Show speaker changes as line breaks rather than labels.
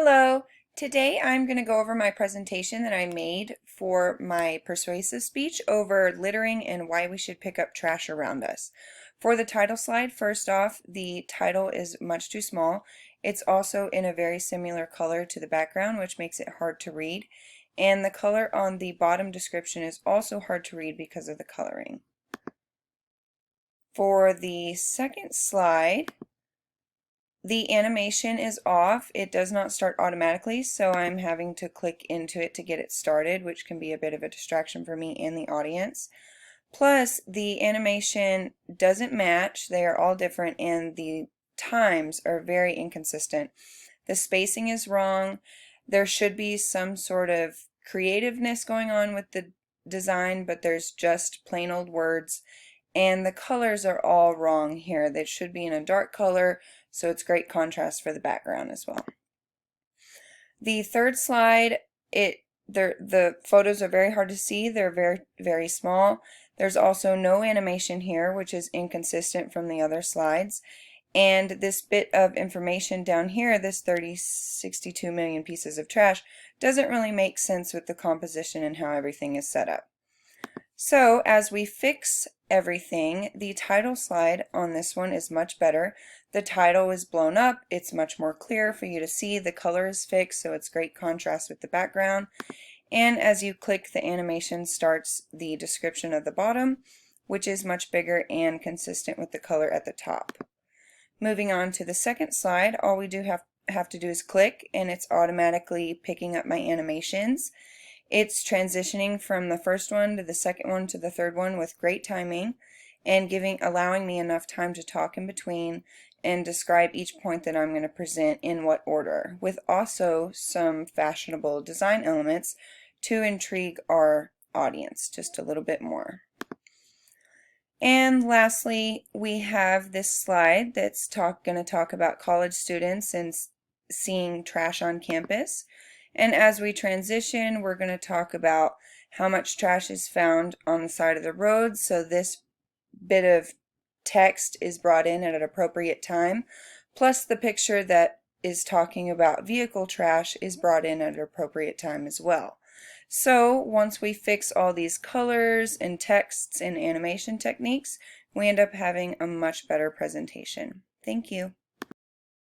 Hello! Today I'm going to go over my presentation that I made for my persuasive speech over littering and why we should pick up trash around us. For the title slide, first off, the title is much too small. It's also in a very similar color to the background, which makes it hard to read. And the color on the bottom description is also hard to read because of the coloring. For the second slide, the animation is off. It does not start automatically, so I'm having to click into it to get it started, which can be a bit of a distraction for me and the audience. Plus, the animation doesn't match. They are all different, and the times are very inconsistent. The spacing is wrong. There should be some sort of creativeness going on with the design, but there's just plain old words. And the colors are all wrong here. They should be in a dark color, so it's great contrast for the background as well. The third slide, the photos are very hard to see. They're very small. There's also no animation here, which is inconsistent from the other slides. And this bit of information down here, this 62 million pieces of trash, doesn't really make sense with the composition and how everything is set up. So as we fix everything, the title slide on this one is much better. The title is blown up, it's much more clear for you to see, the color is fixed, so it's great contrast with the background. And as you click, the animation starts the description of the bottom, which is much bigger and consistent with the color at the top. Moving on to the second slide, all we do have to do is click, and it's automatically picking up my animations. It's transitioning from the first one to the second one to the third one with great timing and allowing me enough time to talk in between and describe each point that I'm going to present in what order, with also some fashionable design elements to intrigue our audience just a little bit more. And lastly, we have this slide that's going to talk about college students and seeing trash on campus. And as we transition, we're going to talk about how much trash is found on the side of the road. So this bit of text is brought in at an appropriate time, plus the picture that is talking about vehicle trash is brought in at an appropriate time as well. So once we fix all these colors and texts and animation techniques, we end up having a much better presentation. Thank you.